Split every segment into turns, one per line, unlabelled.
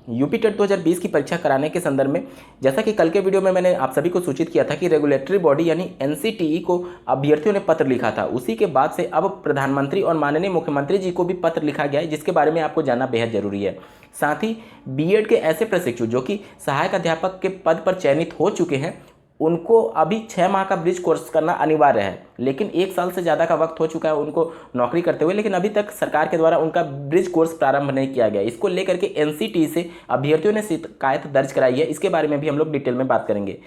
UP TET 2020 की परीक्षा कराने के संदर्भ में जैसा कि कल के वीडियो में मैंने आप सभी को सूचित किया था कि रेगुलेटरी बॉडी यानी एनसीटीई को अभ्यर्थियों ने पत्र लिखा था, उसी के बाद से अब प्रधानमंत्री और माननीय मुख्यमंत्री जी को भी पत्र लिखा गया है, जिसके बारे में आपको जानना बेहद जरूरी है। साथ ही बीएड के ऐसे प्रशिक्षु जो कि सहायक अध्यापक के पद पर चयनित हो चुके हैं, उनको अभी 6 माह का ब्रिज कोर्स करना अनिवार्य है, लेकिन 1 साल से ज़्यादा का वक्त हो चुका है उनको नौकरी करते हुए, लेकिन अभी तक सरकार के द्वारा उनका ब्रिज कोर्स प्रारंभ नहीं किया गया। इसको लेकर के एनसीटीई से अभ्यर्थियों ने शिकायत दर्ज कराई है। इसके बारे में भी हम लोग डिटेल में बात करेंगे।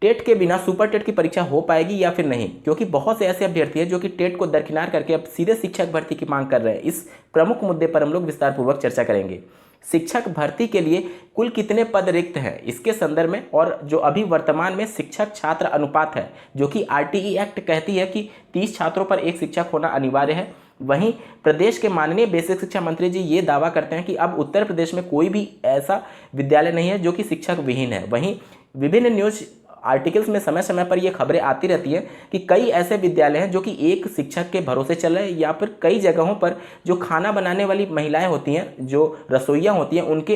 टेट के बिना सुपर टेट की परीक्षा हो पाएगी या फिर नहीं, क्योंकि बहुत से ऐसे अभ्यर्थी हैं जो कि टेट को दरकिनार करके अब सीधे शिक्षक भर्ती की मांग कर रहे हैं। इस प्रमुख मुद्दे पर हम लोग विस्तारपूर्वक चर्चा करेंगे। शिक्षक भर्ती के लिए कुल कितने पद रिक्त हैं इसके संदर्भ में, और जो अभी वर्तमान में शिक्षक छात्र अनुपात है जो कि आरटीई एक्ट कहती है कि 30 छात्रों पर एक शिक्षक होना अनिवार्य है। वहीं प्रदेश के माननीय बेसिक शिक्षा मंत्री जी ये दावा करते हैं कि अब उत्तर प्रदेश में कोई भी ऐसा विद्यालय नहीं है जो कि शिक्षक विहीन है। वहीं विभिन्न न्यूज आर्टिकल्स में समय समय पर ये खबरें आती रहती हैं कि कई ऐसे विद्यालय हैं जो कि एक शिक्षक के भरोसे चल रहे हैं, या फिर कई जगहों पर जो खाना बनाने वाली महिलाएं होती हैं, जो रसोइया होती हैं, उनके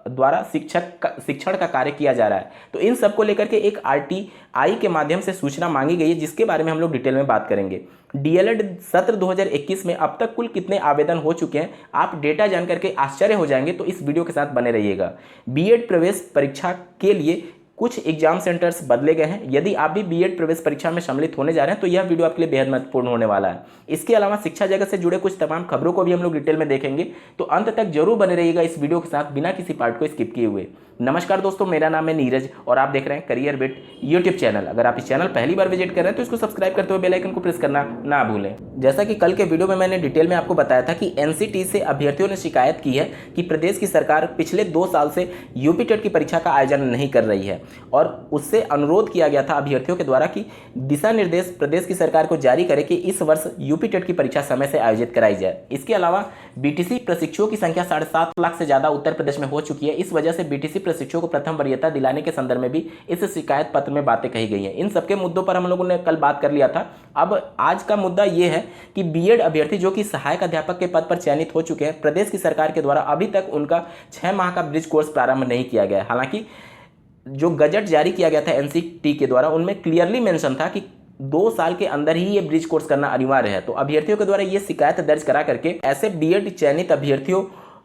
द्वारा शिक्षण का कार्य किया जा रहा है। तो इन सब को लेकर के एक आरटीआई के माध्यम से सूचना मांगी गई है, जिसके बारे में हम लोग डिटेल में बात करेंगे। डीएलएड सत्र 2021 में अब तक कुल कितने आवेदन हो चुके हैं, आप डेटा जान करके आश्चर्य हो जाएंगे, तो इस वीडियो के साथ बने रहिएगा। बीएड प्रवेश परीक्षा के लिए कुछ एग्जाम सेंटर्स बदले गए हैं। यदि आप भी बीएड प्रवेश परीक्षा में सम्मिलित होने जा रहे हैं तो यह वीडियो आपके लिए बेहद महत्वपूर्ण होने वाला है। इसके अलावा शिक्षा जगत से जुड़े कुछ तमाम खबरों को भी हम लोग डिटेल में देखेंगे, तो अंत तक जरूर बने रहिएगा इस वीडियो के साथ, बिना किसी पार्ट को स्किप किए हुए। नमस्कार दोस्तों, मेरा नाम है नीरज और आप देख रहे हैं करियर बिट यूट्यूब चैनल। अगर आप इस चैनल पहली बार विजिट कर रहे हैं तो इसको सब्सक्राइब करते हुए बेल आइकन को प्रेस करना ना भूलें। जैसा कि कल के वीडियो में मैंने डिटेल में आपको बताया था कि एनसीटीई से अभ्यर्थियों ने शिकायत की है कि प्रदेश की सरकार पिछले 2 साल से यूपी टेट की परीक्षा का आयोजन नहीं कर रही है, और उससे अनुरोध किया गया था अभ्यर्थियों के द्वारा कि दिशा निर्देश प्रदेश की सरकार को जारी करे कि इस वर्ष यूपी टेट की परीक्षा समय से आयोजित कराई जाए। इसके अलावा बीटीसी प्रशिक्षुओं की संख्या 7.5 लाख से ज्यादा उत्तर प्रदेश में हो चुकी है। इस वजह से बीटीसी प्रशिक्षुओं को प्रथम वरीयता दिलाने के संदर्भ में भी इस शिकायत पत्र में बातें कही गई हैं। इन सबके मुद्दों पर हम लोगों ने कल बात कर लिया था। अब आज का मुद्दा यह है कि बीएड अभ्यर्थी जो कि सहायक अध्यापक के पद पर चयनित हो चुके हैं, प्रदेश की सरकार के द्वारा अभी तक उनका 6 माह का ब्रिज कोर्स प्रारंभ नहीं किया गया। हालांकि जो गजट जारी किया गया था एनसीटीई के द्वारा, उनमें क्लियरली मेंशन था कि 2 साल के अंदर ही ये ब्रिज कोर्स करना अनिवार्य है। तो अभ्यर्थियों के द्वारा ये शिकायत दर्ज करा करके ऐसे बीएड चयनित अभ्यर्थियों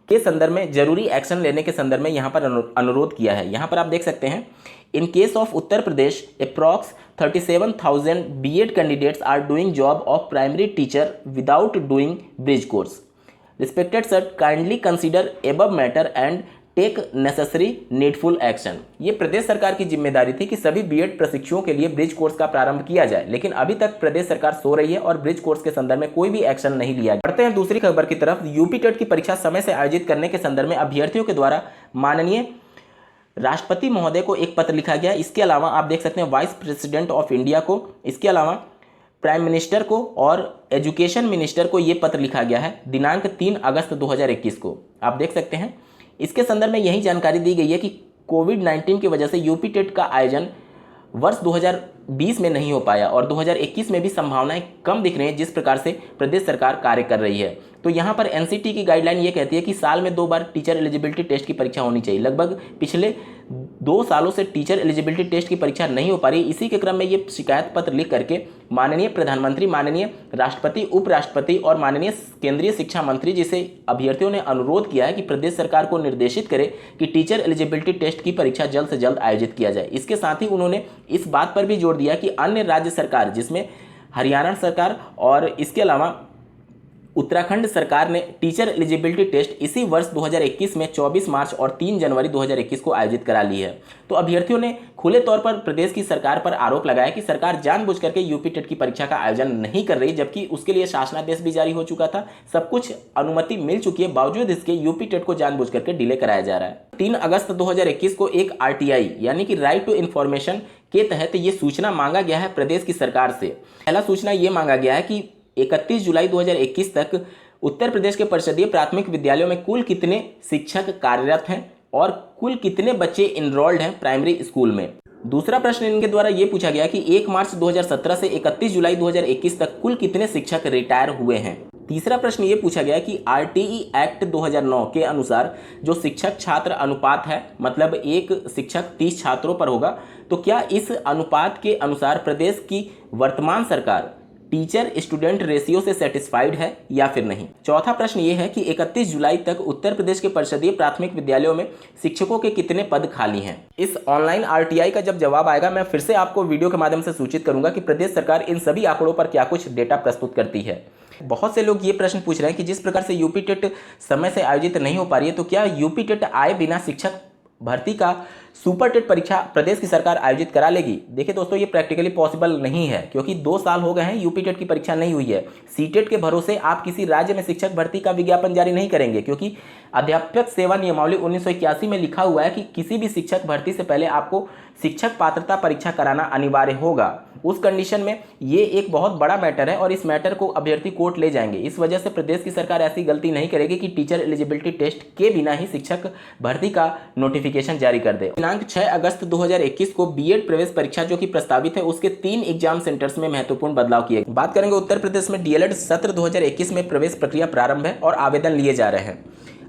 के संदर्भ में जरूरी एक्शन लेने के संदर्भ में यहाँ पर अनुरोध किया है। यहाँ पर आप देख सकते हैं, in case of Uttar Pradesh approx 37,000 BEd candidates are doing job of primary teacher without doing bridge course. Respected sir, kindly consider above matter and take necessary needful action. ये प्रदेश सरकार की जिम्मेदारी थी कि सभी बीएड प्रशिक्षुओं के लिए ब्रिज कोर्स का प्रारंभ किया जाए, लेकिन अभी तक प्रदेश सरकार सो रही है और ब्रिज कोर्स के संदर्भ में कोई भी एक्शन नहीं लिया गया। बढ़ते हैं दूसरी खबर की तरफ। यूपी टेट की परीक्षा समय से आयोजित करने के संदर्भ में अभ्यर्थियों के द्वारा माननीय राष्ट्रपति महोदय को एक पत्र लिखा गया। इसके अलावा आप देख सकते हैं वाइस प्रेसिडेंट ऑफ इंडिया को, इसके अलावा प्राइम मिनिस्टर को और एजुकेशन मिनिस्टर को ये पत्र लिखा गया है दिनांक 3 अगस्त 2021 को। आप देख सकते हैं इसके संदर्भ में यही जानकारी दी गई है कि कोविड-19 की वजह से यूपी टेट का आयोजन वर्ष 2020 में नहीं हो पाया और 2021 में भी संभावनाएं कम दिख रही हैं, जिस प्रकार से प्रदेश सरकार कार्य कर रही है। तो यहाँ पर एनसीटीई की गाइडलाइन ये कहती है कि साल में 2 बार टीचर एलिजिबिलिटी टेस्ट की परीक्षा होनी चाहिए। लगभग पिछले 2 सालों से टीचर एलिजिबिलिटी टेस्ट की परीक्षा नहीं हो पा रही। इसी के क्रम में ये शिकायत पत्र लिख करके माननीय प्रधानमंत्री, माननीय राष्ट्रपति, उपराष्ट्रपति और माननीय केंद्रीय शिक्षा मंत्री जी से अभ्यर्थियों ने अनुरोध किया है कि प्रदेश सरकार को निर्देशित करे कि टीचर एलिजिबिलिटी टेस्ट की परीक्षा जल्द से जल्द आयोजित किया जाए। इसके साथ ही उन्होंने इस बात पर भी जोर दिया कि अन्य राज्य सरकार, जिसमें हरियाणा सरकार और इसके अलावा उत्तराखंड सरकार ने टीचर एलिजिबिलिटी टेस्ट इसी वर्ष 2021 में 24 मार्च और 3 जनवरी 2021 को आयोजित करा ली है। तो अभ्यर्थियों ने खुले तौर पर प्रदेश की सरकार पर आरोप लगाया कि सरकार जानबूझ करके यूपी टेट की परीक्षा का आयोजन नहीं कर रही, जबकि उसके लिए शासनादेश भी जारी हो चुका था, सब कुछ अनुमति मिल चुकी है, बावजूद इसके यूपी टेट को जानबूझ करके डिले कराया जा रहा है। 3 अगस्त 2021 को एक आरटीआई यानी कि राइट टू इन्फॉर्मेशन के तहत ये सूचना मांगा गया है प्रदेश की सरकार से। पहला सूचना ये मांगा गया है कि 31 जुलाई 2021 तक उत्तर प्रदेश के परिषदीय प्राथमिक विद्यालयों में कुल कितने शिक्षक कार्यरत हैं और कुल कितने बच्चे इनरोल्ड हैं प्राइमरी स्कूल में। दूसरा प्रश्न इनके द्वारा ये पूछा गया कि 1 मार्च 2017 से 31 जुलाई 2021 तक कुल कितने शिक्षक रिटायर हुए हैं। तीसरा प्रश्न ये पूछा गया कि आरटीई एक्ट 2009 के अनुसार जो शिक्षक छात्र अनुपात है, मतलब एक शिक्षक 30 छात्रों पर होगा, तो क्या इस अनुपात के अनुसार प्रदेश की वर्तमान सरकार टीचर स्टूडेंट रेशियो से सेटिस्फाइड है या फिर नहीं। चौथा प्रश्न ये है कि 31 जुलाई तक उत्तर प्रदेश के परिषदीय प्राथमिक विद्यालयों में शिक्षकों के कितने पद खाली हैं। इस ऑनलाइन आरटीआई का जब जवाब आएगा मैं फिर से आपको वीडियो के माध्यम से सूचित करूंगा कि प्रदेश सरकार इन सभी आंकड़ों पर क्या कुछ डेटा प्रस्तुत करती है। बहुत से लोग ये प्रश्न पूछ रहे हैं कि जिस प्रकार से यूपी टेट समय से आयोजित नहीं हो पा रही है, तो क्या यूपी टेट आए बिना शिक्षक भर्ती का सुपर टेट परीक्षा प्रदेश की सरकार आयोजित करा लेगी। देखिए दोस्तों, ये प्रैक्टिकली पॉसिबल नहीं है, क्योंकि 2 साल हो गए हैं यूपी टेट की परीक्षा नहीं हुई है। सीटेट के भरोसे आप किसी राज्य में शिक्षक भर्ती का विज्ञापन जारी नहीं करेंगे, क्योंकि अध्यापक सेवा नियमावली 1981 में लिखा हुआ है कि किसी भी शिक्षक भर्ती से पहले आपको शिक्षक पात्रता परीक्षा कराना अनिवार्य होगा। उस कंडीशन में ये एक बहुत बड़ा मैटर है और इस मैटर को अभ्यर्थी कोर्ट ले जाएंगे। इस वजह से प्रदेश की सरकार ऐसी गलती नहीं करेगी कि टीचर एलिजिबिलिटी टेस्ट के बिना ही शिक्षक भर्ती का नोटिफिकेशन जारी कर दे। दिनांक 6 अगस्त 2021 को बीएड प्रवेश परीक्षा जो कि प्रस्तावित है, उसके 3 एग्जाम सेंटर्स में महत्वपूर्ण बदलाव किए। बात करेंगे उत्तर प्रदेश में डीएलएड सत्र 2021 में प्रवेश प्रक्रिया प्रारंभ है और आवेदन लिए जा रहे हैं।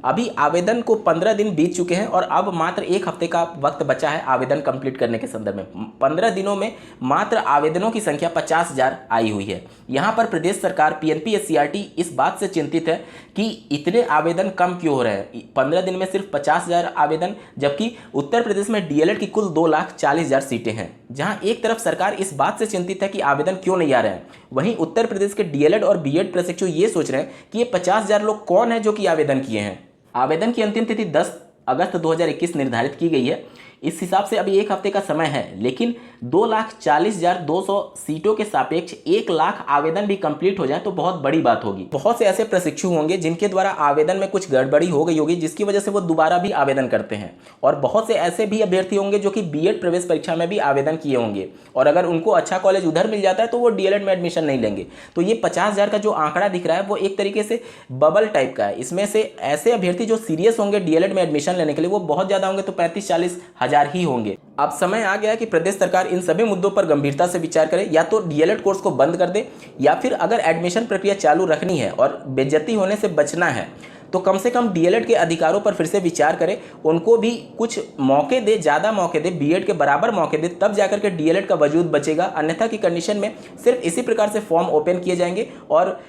अभी आवेदन को 15 दिन बीत चुके हैं और अब मात्र 1 हफ्ते का वक्त बचा है आवेदन कंप्लीट करने के संदर्भ में। 15 दिनों में मात्र आवेदनों की संख्या 50,000 आई हुई है। यहाँ पर प्रदेश सरकार पीएनपी एससीईआरटी इस बात से चिंतित है कि इतने आवेदन कम क्यों हो रहे हैं। 15 दिन में सिर्फ 50,000 आवेदन, जबकि उत्तर प्रदेश में डीएलएड की कुल 2,40,000 सीटें हैं। जहाँ एक तरफ सरकार इस बात से चिंतित है कि आवेदन क्यों नहीं आ रहे हैं, वहीं उत्तर प्रदेश के डीएलएड और बीएड प्रशिक्षु ये सोच रहे हैं कि ये 50,000 लोग कौन है जो कि आवेदन किए हैं। आवेदन की अंतिम तिथि 10 अगस्त 2021 निर्धारित की गई है। इस हिसाब से अभी 1 हफ्ते का समय है, लेकिन 2,40,200 सीटों के सापेक्ष 1 लाख आवेदन भी कंप्लीट हो जाए तो बहुत बड़ी बात होगी। बहुत से ऐसे प्रशिक्षु होंगे जिनके द्वारा आवेदन में कुछ गड़बड़ी हो गई होगी, जिसकी वजह से वो दोबारा भी आवेदन करते हैं। और बहुत से ऐसे भी अभ्यर्थी होंगे जो कि बीएड प्रवेश परीक्षा में भी आवेदन किए होंगे, और अगर उनको अच्छा कॉलेज उधर मिल जाता है तो वो डीएलएड में एडमिशन नहीं लेंगे। तो ये 50,000 का जो आंकड़ा दिख रहा है वो एक तरीके से बबल टाइप का है। इसमें से ऐसे अभ्यर्थी जो सीरियस होंगे डीएलएड में एडमिशन लेने के लिए वो बहुत ज़्यादा होंगे, तो 35-40 हज़ार ही होंगे। अब समय आ गया है कि प्रदेश सरकार इन सभी मुद्दों पर गंभीरता से विचार करे, या तो डीएलएड कोर्स को बंद कर दे, या फिर अगर एडमिशन प्रक्रिया चालू रखनी है और बेइज्जती होने से बचना है तो कम से कम डीएलएड के अधिकारों पर फिर से विचार करे, उनको भी कुछ मौके दे, ज़्यादा मौके दे, बीएड के बराबर मौके दे, तब जाकर के डीएलएड का वजूद बचेगा। अन्यथा की कंडीशन में सिर्फ इसी प्रकार से फॉर्म ओपन किए जाएंगे और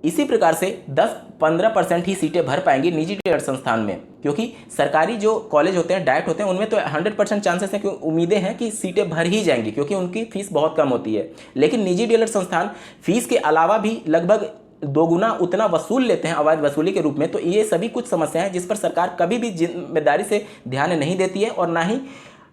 इसी प्रकार से 10-15% ही सीटें भर पाएंगी निजी डीएलएड संस्थान में, क्योंकि सरकारी जो कॉलेज होते हैं, डायट होते हैं, उनमें तो 100% चांसेस हैं कि उम्मीदें हैं कि सीटें भर ही जाएंगी, क्योंकि उनकी फीस बहुत कम होती है। लेकिन निजी डीएलएड संस्थान फीस के अलावा भी लगभग 2 गुना उतना वसूल लेते हैं अवैध वसूली के रूप में। तो ये सभी कुछ समस्याएं हैं जिस पर सरकार कभी भी जिम्मेदारी से ध्यान नहीं देती है, और ना ही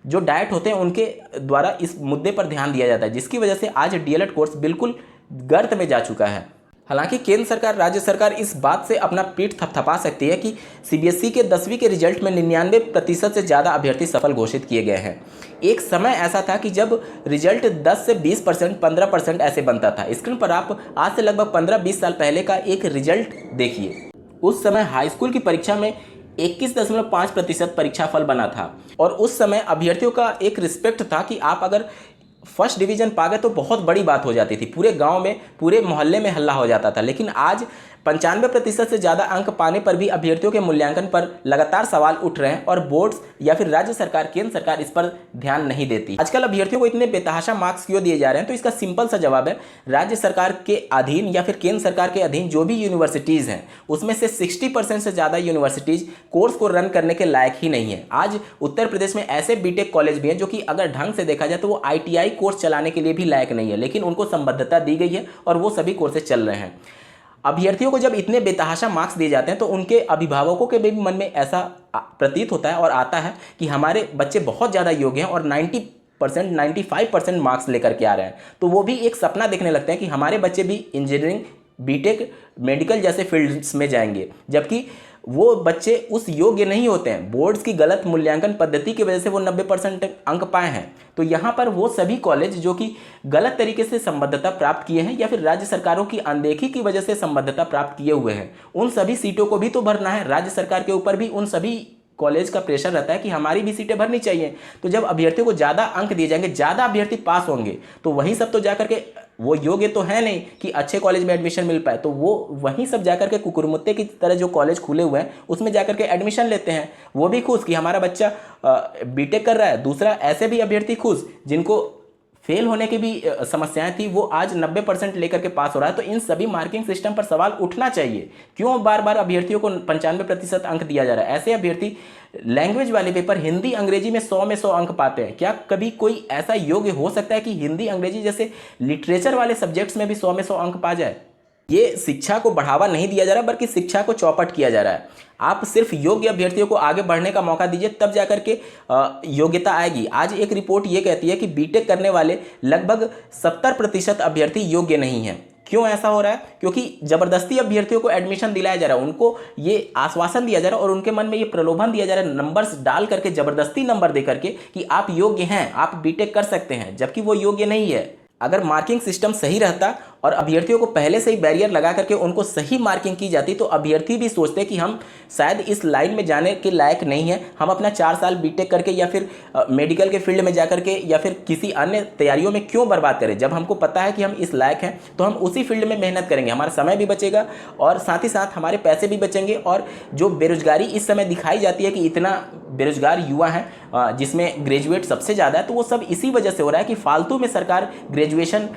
जो डायट होते हैं उनके द्वारा इस मुद्दे पर ध्यान दिया जाता है, जिसकी वजह से आज डीएलएड कोर्स बिल्कुल गर्त में जा चुका है। हालांकि केंद्र सरकार, राज्य सरकार इस बात से अपना पीठ थपथपा सकती है कि सीबीएसई के 10वीं के रिजल्ट में 99% से ज़्यादा अभ्यर्थी सफल घोषित किए गए हैं। एक समय ऐसा था कि जब रिजल्ट 10 से 20%, 15% ऐसे बनता था। स्क्रीन पर आप आज से लगभग 15-20 साल पहले का एक रिजल्ट देखिए। उस समय हाई स्कूल की परीक्षा में 21.5% परीक्षाफल बना था, और उस समय अभ्यर्थियों का एक रिस्पेक्ट था कि आप अगर फर्स्ट डिवीज़न पा गए तो बहुत बड़ी बात हो जाती थी, पूरे गांव में, पूरे मोहल्ले में हल्ला हो जाता था। लेकिन आज 95% से ज़्यादा अंक पाने पर भी अभ्यर्थियों के मूल्यांकन पर लगातार सवाल उठ रहे हैं, और बोर्ड्स या फिर राज्य सरकार, केंद्र सरकार इस पर ध्यान नहीं देती। आजकल अभ्यर्थियों को इतने बेतहाशा मार्क्स क्यों दिए जा रहे हैं, तो इसका सिंपल सा जवाब है, राज्य सरकार के अधीन या फिर केंद्र सरकार के अधीन जो भी यूनिवर्सिटीज़ हैं, उसमें से 60% से ज़्यादा यूनिवर्सिटीज़ कोर्स को रन करने के लायक ही नहीं है। आज उत्तर प्रदेश में ऐसे बीटेक कॉलेज भी हैं जो कि अगर ढंग से देखा जाए तो वो ITI कोर्स चलाने के लिए भी लायक नहीं है, लेकिन उनको संबद्धता दी गई है और वो सभी कोर्सेज चल रहे हैं। अभ्यर्थियों को जब इतने बेतहाशा मार्क्स दिए जाते हैं तो उनके अभिभावकों के भी मन में ऐसा प्रतीत होता है और आता है कि हमारे बच्चे बहुत ज़्यादा योग्य हैं और 90%, 95% मार्क्स लेकर के आ रहे हैं, तो वो भी एक सपना देखने लगते हैं कि हमारे बच्चे भी इंजीनियरिंग, बीटेक, मेडिकल जैसे फील्ड्स में जाएंगे, जबकि वो बच्चे उस योग्य नहीं होते हैं। बोर्ड्स की गलत मूल्यांकन पद्धति की वजह से वो 90% अंक पाए हैं। तो यहाँ पर वो सभी कॉलेज जो कि गलत तरीके से संबद्धता प्राप्त किए हैं या फिर राज्य सरकारों की अनदेखी की वजह से संबद्धता प्राप्त किए हुए हैं, उन सभी सीटों को भी तो भरना है। राज्य सरकार के ऊपर भी उन सभी कॉलेज का प्रेशर रहता है कि हमारी भी सीटें भरनी चाहिए। तो जब अभ्यर्थियों को ज़्यादा अंक दिए जाएंगे, ज़्यादा अभ्यर्थी पास होंगे, तो वही सब तो जाकर के वो योग्य तो है नहीं कि अच्छे कॉलेज में एडमिशन मिल पाए, तो वो वहीं सब जाकर के कुकुरमुत्ते की तरह जो कॉलेज खुले हुए हैं उसमें जाकर के एडमिशन लेते हैं। वो भी खुश कि हमारा बच्चा बीटेक कर रहा है। दूसरा, ऐसे भी अभ्यर्थी खुश जिनको फेल होने की भी समस्याएं थी, वो आज 90% लेकर के पास हो रहा है। तो इन सभी मार्किंग सिस्टम पर सवाल उठना चाहिए, क्यों बार बार अभ्यर्थियों को 95% अंक दिया जा रहा है। ऐसे अभ्यर्थी लैंग्वेज वाले पेपर हिंदी अंग्रेजी में 100 में 100 अंक पाते हैं। क्या कभी कोई ऐसा योग्य हो सकता है कि हिंदी अंग्रेजी जैसे लिटरेचर वाले सब्जेक्ट्स में भी 100 में 100 अंक पा जाए? ये शिक्षा को बढ़ावा नहीं दिया जा रहा, बल्कि शिक्षा को चौपट किया जा रहा है। आप सिर्फ योग्य अभ्यर्थियों को आगे बढ़ने का मौका दीजिए, तब जाकर के योग्यता आएगी। आज एक रिपोर्ट ये कहती है कि बीटेक करने वाले लगभग 70% अभ्यर्थी योग्य नहीं हैं। क्यों ऐसा हो रहा है? क्योंकि जबरदस्ती अभ्यर्थियों को एडमिशन दिलाया जा रहा है, उनको ये आश्वासन दिया जा रहा है और उनके मन में ये प्रलोभन दिया जा रहा है, नंबर्स डाल करके, जबरदस्ती नंबर दे करके कि आप योग्य हैं, आप बीटेक कर सकते हैं, जबकि वो योग्य नहीं है। अगर मार्किंग सिस्टम सही रहता और अभ्यर्थियों को पहले से ही बैरियर लगा करके उनको सही मार्किंग की जाती, तो अभ्यर्थी भी सोचते कि हम शायद इस लाइन में जाने के लायक नहीं है, हम अपना 4 साल बीटेक करके या फिर मेडिकल के फील्ड में जा करके या फिर किसी अन्य तैयारियों में क्यों बर्बाद करें। जब हमको पता है कि हम इस लायक हैं तो हम उसी फील्ड में मेहनत करेंगे, हमारा समय भी बचेगा और साथ ही साथ हमारे पैसे भी बचेंगे। और जो बेरोजगारी इस समय दिखाई जाती है कि इतना बेरोजगार युवा हैं जिसमें ग्रेजुएट सबसे ज़्यादा है, तो वो सब इसी वजह से हो रहा है कि फालतू में सरकार ग्रेजुएशन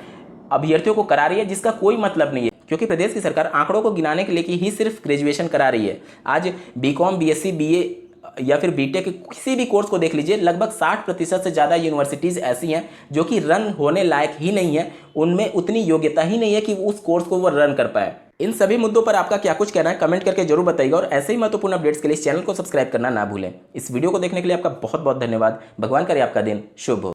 अभ्यर्थियों को करा रही है, जिसका कोई मतलब नहीं है। क्योंकि प्रदेश की सरकार आंकड़ों को गिनाने के लिए ही सिर्फ ग्रेजुएशन करा रही है। आज बीकॉम, बीएससी, बीए या फिर बीटेक किसी भी कोर्स को देख लीजिए, लगभग 60% से ज़्यादा यूनिवर्सिटीज़ ऐसी हैं जो कि रन होने लायक ही नहीं है, उनमें उतनी योग्यता ही नहीं है कि उस कोर्स को वो रन कर पाए। इन सभी मुद्दों पर आपका क्या कुछ कहना है, कमेंट करके जरूर बताइएगा और ऐसे ही महत्वपूर्ण अपडेट्स के लिए इस चैनल को सब्सक्राइब करना ना भूलें। इस वीडियो को देखने के लिए आपका बहुत बहुत धन्यवाद। भगवान करे आपका दिन शुभ हो।